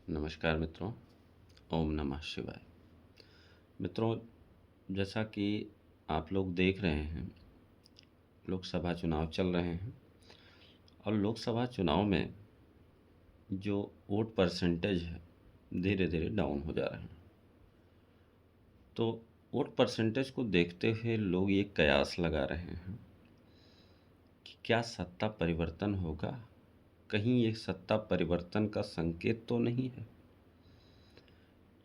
नमस्कार मित्रों। ओम नमः शिवाय। मित्रों, जैसा कि आप लोग देख रहे हैं, लोकसभा चुनाव चल रहे हैं और लोकसभा चुनाव में जो वोट परसेंटेज है धीरे धीरे डाउन हो जा रहे हैं। तो वोट परसेंटेज को देखते हुए लोग ये कयास लगा रहे हैं कि क्या सत्ता परिवर्तन होगा। कहीं ये सत्ता परिवर्तन का संकेत तो नहीं है,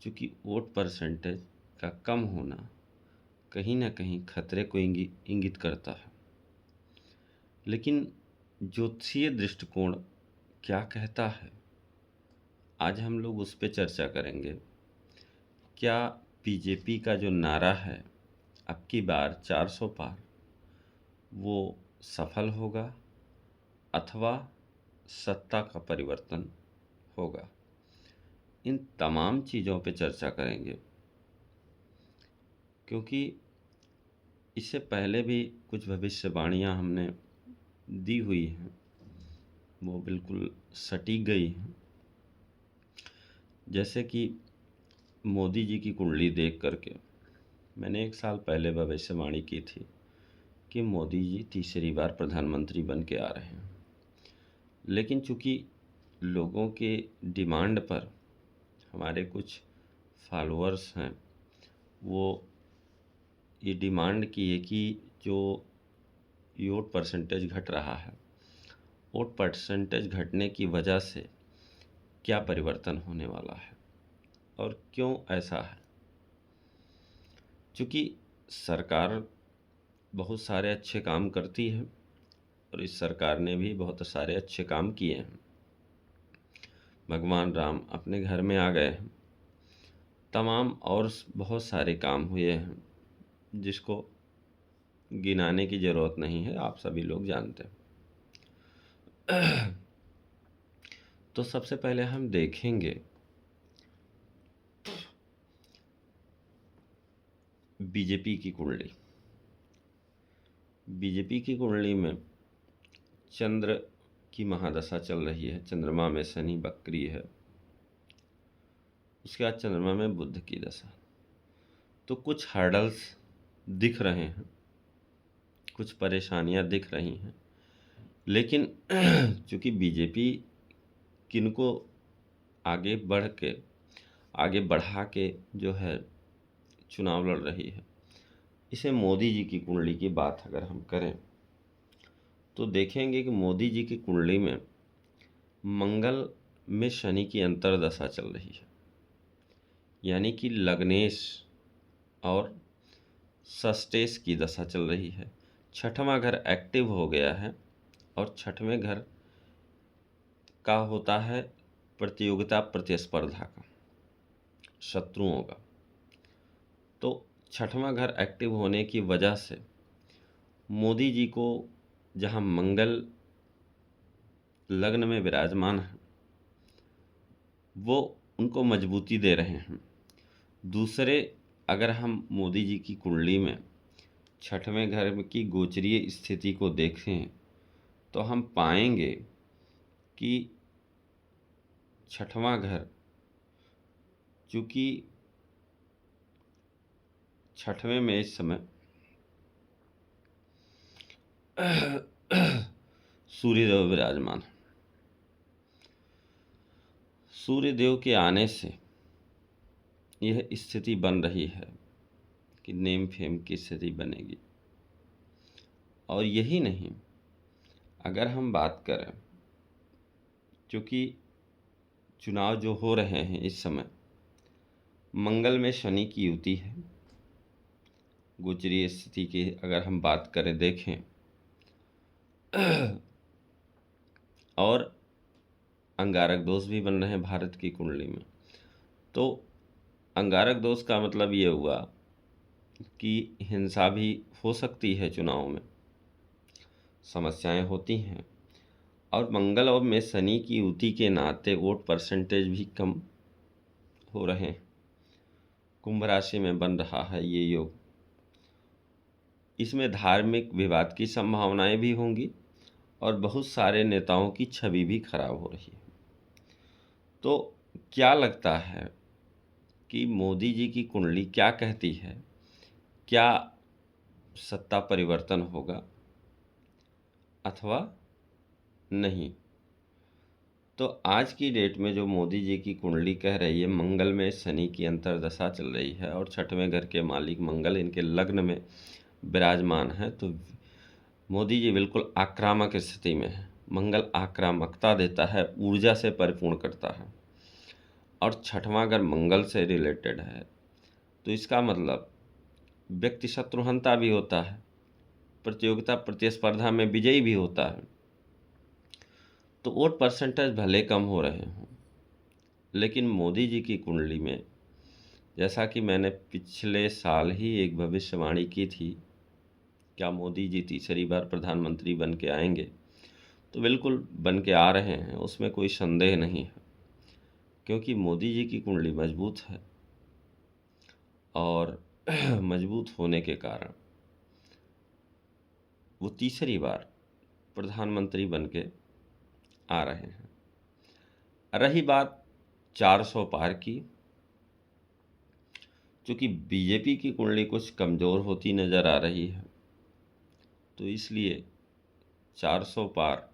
क्योंकि वोट परसेंटेज का कम होना कहीं ना कहीं खतरे को इंगित करता है। लेकिन ज्योतिषीय दृष्टिकोण क्या कहता है, आज हम लोग उस पर चर्चा करेंगे। क्या बीजेपी का जो नारा है अब की बार 400 पार, वो सफल होगा अथवा सत्ता का परिवर्तन होगा। इन तमाम चीज़ों पे चर्चा करेंगे, क्योंकि इससे पहले भी कुछ भविष्यवाणियां हमने दी हुई हैं, वो बिल्कुल सटीक गई हैं। जैसे कि मोदी जी की कुंडली देख करके मैंने 1 साल पहले भविष्यवाणी की थी कि मोदी जी तीसरी बार प्रधानमंत्री बन के आ रहे हैं। लेकिन चूंकि लोगों के डिमांड पर हमारे कुछ फॉलोअर्स हैं, वो ये डिमांड किए कि जो वोट परसेंटेज घट रहा है, वोट परसेंटेज घटने की वजह से क्या परिवर्तन होने वाला है और क्यों ऐसा है। चूँकि सरकार बहुत सारे अच्छे काम करती है और इस सरकार ने भी बहुत सारे अच्छे काम किए हैं। भगवान राम अपने घर में आ गए हैं, तमाम और बहुत सारे काम हुए हैं जिसको गिनाने की ज़रूरत नहीं है, आप सभी लोग जानते हैं। तो सबसे पहले हम देखेंगे बीजेपी की कुंडली। बीजेपी की कुंडली में चंद्र की महादशा चल रही है, चंद्रमा में शनि वक्री है, उसके बाद चंद्रमा में बुध की दशा। तो कुछ हर्डल्स दिख रहे हैं, कुछ परेशानियां दिख रही हैं। लेकिन चूंकि बीजेपी किनको आगे बढ़ा के जो है चुनाव लड़ रही है, इसे मोदी जी की कुंडली की बात अगर हम करें तो देखेंगे कि मोदी जी की कुंडली में मंगल में शनि की अंतर्दशा चल रही है, यानी कि लग्नेश और षष्टेश की दशा चल रही है। छठवां घर एक्टिव हो गया है और छठवें घर का होता है प्रतियोगिता, प्रतिस्पर्धा का, शत्रुओं का। तो छठवां घर एक्टिव होने की वजह से मोदी जी को, जहां मंगल लग्न में विराजमान है, वो उनको मजबूती दे रहे हैं। दूसरे, अगर हम मोदी जी की कुंडली में छठवें घर की गोचरीय स्थिति को देखें तो हम पाएंगे कि छठवां घर, चूँकि छठवें में इस समय सूर्यदेव विराजमान है। सूर्यदेव के आने से यह स्थिति बन रही है कि नेम फेम की स्थिति बनेगी। और यही नहीं, अगर हम बात करें, क्योंकि चुनाव जो हो रहे हैं इस समय मंगल में शनि की युति है, गोचरीय स्थिति की अगर हम बात करें देखें, और अंगारक दोष भी बन रहे हैं भारत की कुंडली में। तो अंगारक दोष का मतलब ये हुआ कि हिंसा भी हो सकती है, चुनाव में समस्याएं होती हैं, और मंगल और में शनि की युति के नाते वोट परसेंटेज भी कम हो रहे हैं। कुंभ राशि में बन रहा है ये योग, इसमें धार्मिक विवाद की संभावनाएं भी होंगी और बहुत सारे नेताओं की छवि भी खराब हो रही है। तो क्या लगता है कि मोदी जी की कुंडली क्या कहती है? क्या सत्ता परिवर्तन होगा अथवा नहीं? तो आज की डेट में जो मोदी जी की कुंडली कह रही है, मंगल में शनि की अंतर्दशा चल रही है और छठवें घर के मालिक मंगल इनके लग्न में विराजमान है, तो मोदी जी बिल्कुल आक्रामक स्थिति में है। मंगल आक्रामकता देता है, ऊर्जा से परिपूर्ण करता है, और छठवां घर मंगल से रिलेटेड है, तो इसका मतलब व्यक्ति शत्रुहंता भी होता है, प्रतियोगिता प्रतिस्पर्धा में विजयी भी होता है। तो वोट परसेंटेज भले कम हो रहे हों, लेकिन मोदी जी की कुंडली में, जैसा कि मैंने पिछले साल ही एक भविष्यवाणी की थी, क्या मोदी जी तीसरी बार प्रधानमंत्री बन के आएंगे, तो बिल्कुल बन के आ रहे हैं, उसमें कोई संदेह नहीं है। क्योंकि मोदी जी की कुंडली मजबूत है, और मजबूत होने के कारण वो तीसरी बार प्रधानमंत्री बन के आ रहे हैं। रही बात 400 पार की, चूँकि बीजेपी की कुंडली कुछ कमज़ोर होती नज़र आ रही है, तो इसलिए 400 पार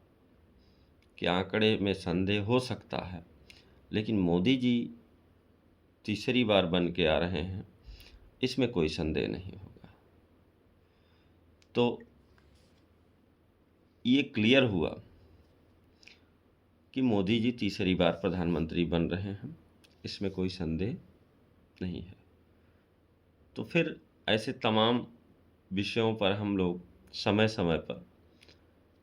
के आंकड़े में संदेह हो सकता है। लेकिन मोदी जी तीसरी बार बन के आ रहे हैं, इसमें कोई संदेह नहीं होगा। तो ये क्लियर हुआ कि मोदी जी तीसरी बार प्रधानमंत्री बन रहे हैं, इसमें कोई संदेह नहीं है। तो फिर ऐसे तमाम विषयों पर हम लोग समय समय पर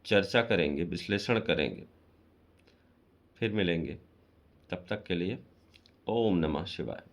चर्चा करेंगे, विश्लेषण करेंगे। फिर मिलेंगे, तब तक के लिए ओम नमः शिवाय।